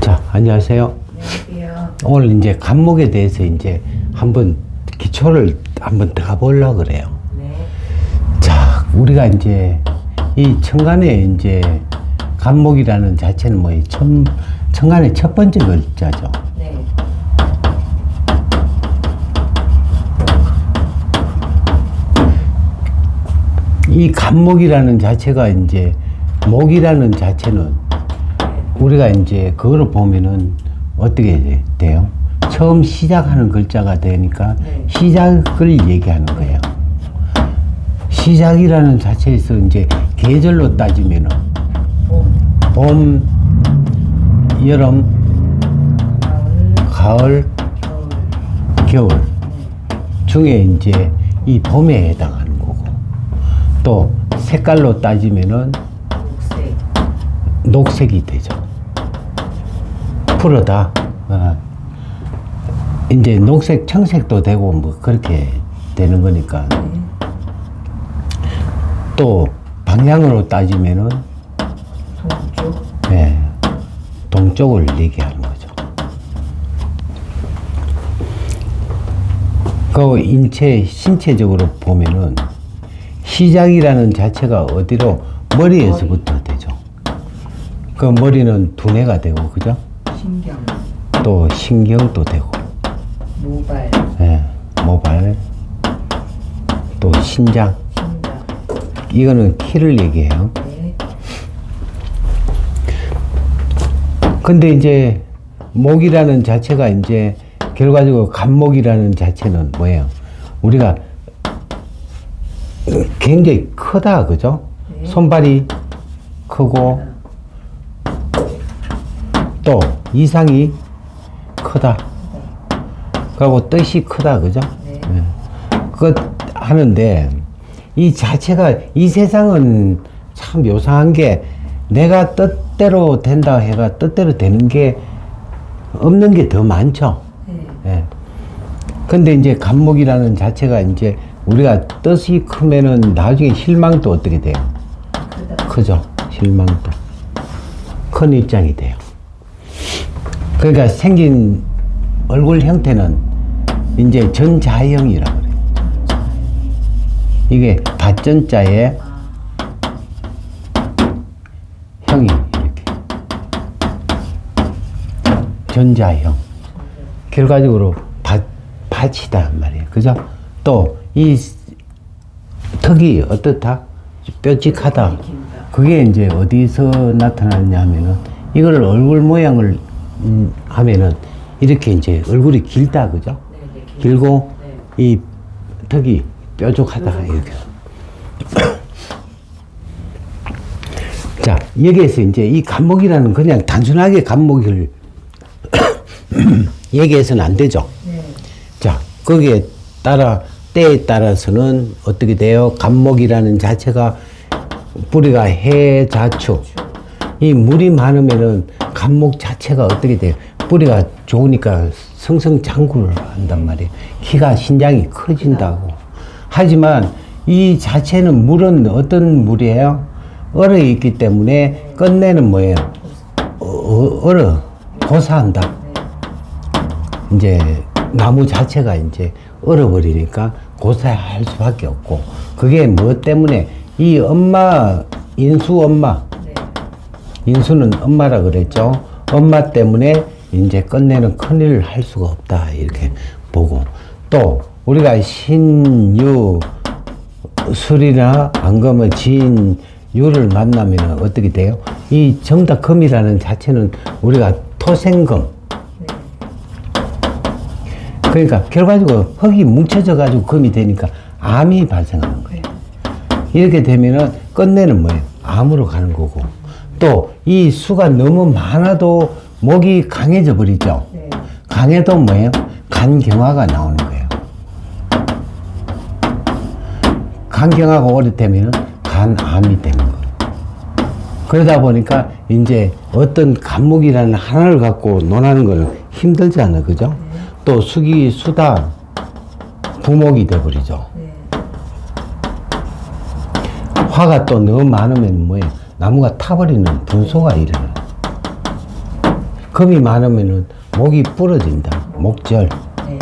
자, 안녕하세요. 안녕하세요. 오늘 이제 간목에 대해서 이제 한번 기초를 한번 더 보려고 그래요. 네. 자, 우리가 이제 이 천간에 이제 간목이라는 자체는 뭐 천간의 첫 번째 글자죠. 네. 이 간목이라는 자체가 이제 목이라는 자체는 우리가 이제 그거를 보면은 어떻게 돼요? 처음 시작하는 글자가 되니까 네. 시작을 얘기하는 거예요. 시작이라는 자체에서 이제 계절로 따지면은 봄, 여름, 가을, 겨울 중에 이제 이 봄에 해당하는 거고, 또 색깔로 따지면은 녹색. 녹색이 되죠. 푸르다. 이제 녹색, 청색도 되고 뭐 그렇게 되는 거니까. 또 방향으로 따지면은 동쪽. 네, 동쪽을 얘기하는 거죠. 그 신체적으로 보면은 시작이라는 자체가 어디로 머리에서부터 되죠. 그 머리는 두뇌가 되고, 그죠? 신경. 또 신경도 되고, 모발. 예, 모발, 또 신장. 심장. 이거는 키를 얘기해요. 네. 근데 이제 목이라는 자체가 이제 결과적으로 간목이라는 자체는 뭐예요? 우리가 굉장히 크다, 그죠? 네. 손발이 크고 또 이상이 크다. 그리고 뜻이 크다, 그죠? 네. 예. 그것 하는데 이 자체가 이 세상은 참 묘사한 게 내가 뜻대로 된다 해가 뜻대로 되는 게 없는 게 더 많죠. 네. 예. 근데 이제 간목이라는 자체가 이제 우리가 뜻이 크면은 나중에 실망도 어떻게 돼요? 크다. 크죠. 실망도. 큰 입장이 돼요. 그러니까 생긴 얼굴 형태는 이제 전자형이라고 그래요. 이게 밭전자에 형이 이렇게. 전자형. 결과적으로 밭이다 말이에요. 그죠? 또 이 턱이 어떻다? 뾰족하다. 그게 이제 어디서 나타나느냐 하면은 이걸 얼굴 모양을 하면은 이렇게 이제 얼굴이 길다, 그죠? 네, 네. 길고 네. 이 턱이 뾰족하다 이렇게. 자, 여기에서 이제 이 간목이라는 그냥 단순하게 간목을 얘기해서는 안 되죠. 네. 자, 거기에 따라 때에 따라서는 어떻게 돼요? 간목이라는 자체가 뿌리가 해자축. 이 물이 많으면은 간목 자체가 어떻게 돼요? 뿌리가 좋으니까 성성장구를 한단 말이에요. 키가 신장이 커진다고. 하지만 이 자체는 물은 어떤 물이에요? 얼어 있기 때문에 끝내는 뭐예요? 얼어 고사한다. 이제 나무 자체가 이제 얼어버리니까 고사할 수밖에 없고, 그게 뭐 때문에 이 엄마, 인수 엄마, 네. 인수는 엄마라 그랬죠. 엄마 때문에 이제 끝내는 큰일을 할 수가 없다 이렇게 보고, 또 우리가 신유 술이나 안 그러면 진유를 만나면 어떻게 돼요? 이 정답금이라는 자체는 우리가 토생금, 그러니까 결과적으로 흙이 뭉쳐져 가지고 금이 되니까 암이 발생하는 거예요. 이렇게 되면은 끝내는 뭐예요? 암으로 가는 거고, 또 이 수가 너무 많아도 목이 강해져 버리죠. 네. 강해도 뭐예요? 간경화가 나오는 거예요. 간경화가 오래되면은 간암이 되는 거예요. 그러다 보니까 이제 어떤 간목이라는 하나를 갖고 논하는 거는 힘들잖아요, 그죠? 또 수기, 수다, 부목이 돼버리죠. 네. 화가 또 너무 많으면 뭐예요? 나무가 타버리는 분소가 일어나요. 금이 많으면은 목이 부러진다. 목절. 네.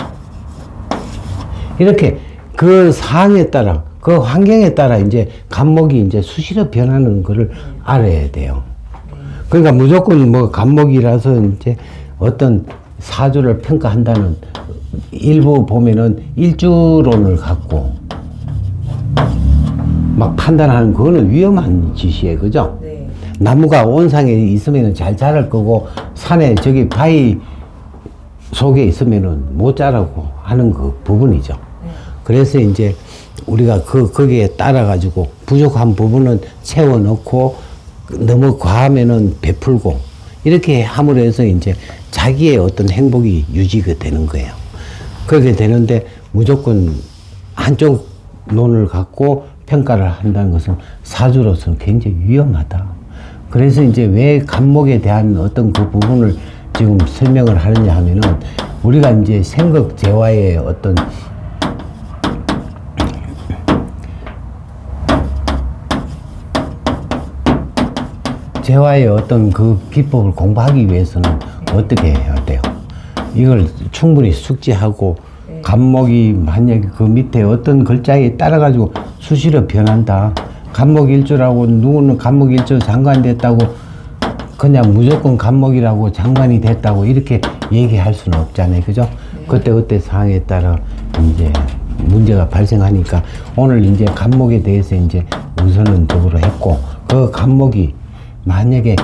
이렇게 그 상황에 따라, 그 환경에 따라 이제 간목이 이제 수시로 변하는 거를 알아야 돼요. 그러니까 무조건 뭐 간목이라서 이제 어떤 사주를 평가한다는 일부 보면은 일주론을 갖고 막 판단하는 그거는 위험한 짓이에요. 그죠? 네. 나무가 온상에 있으면은 잘 자랄 거고 산에 저기 바위 속에 있으면은 못 자라고 하는 그 부분이죠. 네. 그래서 이제 우리가 거기에 따라 가지고 부족한 부분은 채워 넣고 너무 과하면은 베풀고 이렇게 함으로 해서 이제 자기의 어떤 행복이 유지가 되는 거예요. 그렇게 되는데 무조건 한쪽 논을 갖고 평가를 한다는 것은 사주로서는 굉장히 위험하다. 그래서 이제 왜 간목에 대한 어떤 그 부분을 지금 설명을 하느냐 하면은 우리가 이제 생극재화의 어떤 재화의 어떤 그 비법을 공부하기 위해서는 어떻게 해야 돼요? 이걸 충분히 숙지하고 간목이 만약에 그 밑에 어떤 글자에 따라 가지고 수시로 변한다. 간목일주라고 누구는 간목일주 장관이 됐다고 그냥 무조건 간목이라고 장관이 됐다고 이렇게 얘기할 수는 없잖아요. 그죠? 그때 상황에 따라 이제 문제가 발생하니까 오늘 이제 간목에 대해서 이제 우선적으로 했고 그 간목이 만약에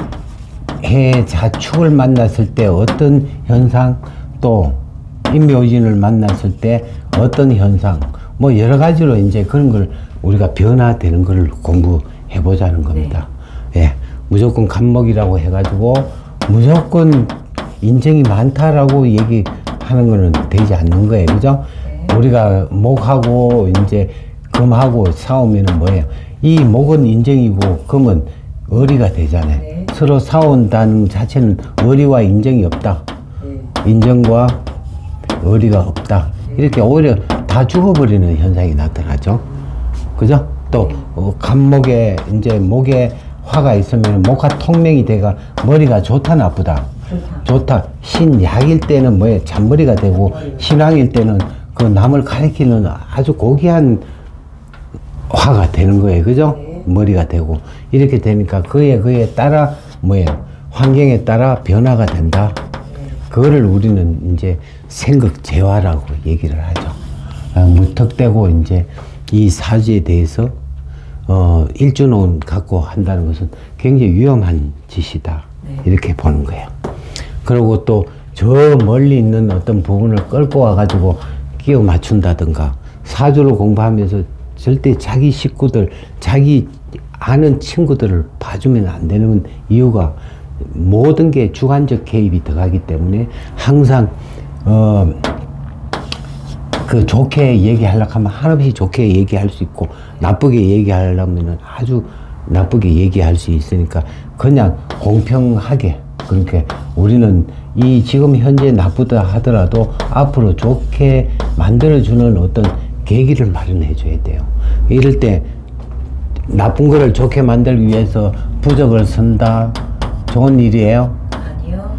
해 자축을 만났을 때 어떤 현상 또 인묘진을 만났을 때 어떤 현상 뭐 여러 가지로 이제 그런 걸 우리가 변화되는 걸 공부해 보자는 겁니다. 예. 무조건 간목이라고 해가지고 무조건 인정이 많다라고 얘기하는 거는 되지 않는 거예요. 그죠? 우리가 목하고 이제 금하고 싸우면은 뭐예요? 이 목은 인정이고 금은 의리가 되잖아요. 네. 서로 싸운다는 자체는 의리와 인정이 없다. 네. 인정과 의리가 없다. 이렇게 오히려 다 죽어버리는 현상이 나타나죠. 그죠? 또 간목에 이제 목에 화가 있으면 목화 통명이 돼가 머리가 좋다 나쁘다. 좋다. 신약일 때는 뭐예요? 잔머리가 되고 신왕일 때는 그 남을 가리키는 아주 고귀한 화가 되는 거예요. 그죠? 머리가 되고 이렇게 되니까 그에 따라 뭐예요? 환경에 따라 변화가 된다. 그거를 우리는 이제 생극재화라고 얘기를 하죠. 무턱대고 이제 이 사주에 대해서 일주론 갖고 한다는 것은 굉장히 위험한 짓이다. 이렇게 보는 거예요. 그리고 또 저 멀리 있는 어떤 부분을 끌고 와가지고 끼워 맞춘다든가 사주를 공부하면서 절대 자기 식구들, 자기 아는 친구들을 봐주면 안 되는 이유가 모든 게 주관적 개입이 들어가기 때문에 항상 그 좋게 얘기하려고 하면 한없이 좋게 얘기할 수 있고 나쁘게 얘기하려면 아주 나쁘게 얘기할 수 있으니까 그냥 공평하게 그렇게 우리는 이 지금 현재 나쁘다 하더라도 앞으로 좋게 만들어주는 어떤 계기를 마련해 줘야 돼요. 이럴 때 나쁜 거를 좋게 만들기 위해서 부적을 쓴다. 좋은 일이에요? 아니요.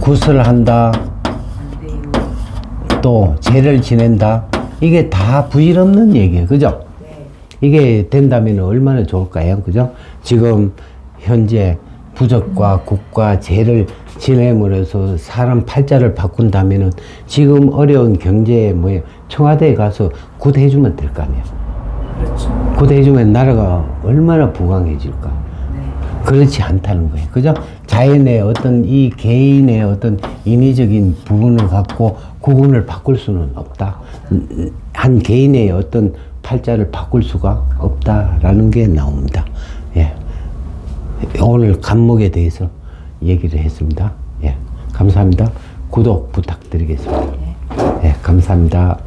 구슬을 한다. 안 돼요. 또 제를 지낸다. 이게 다 부질없는 얘기예요. 그죠? 네. 이게 된다면 얼마나 좋을까요? 그죠? 지금 현재 부적과 국과 제를 지냄으로써 사람 팔자를 바꾼다면은 지금 어려운 경제에 뭐예요? 청와대에 가서 굿 해주면 될 거 아니에요? 그렇죠. 굿 해주면 나라가 얼마나 부강해질까? 네. 그렇지 않다는 거예요. 그죠? 자연의 어떤 이 개인의 어떤 인위적인 부분을 갖고 구분을 바꿀 수는 없다. 한 개인의 어떤 팔자를 바꿀 수가 없다라는 게 나옵니다. 예. 오늘 간목에 대해서 얘기를 했습니다. 예. 감사합니다. 구독 부탁드리겠습니다. 예. 감사합니다.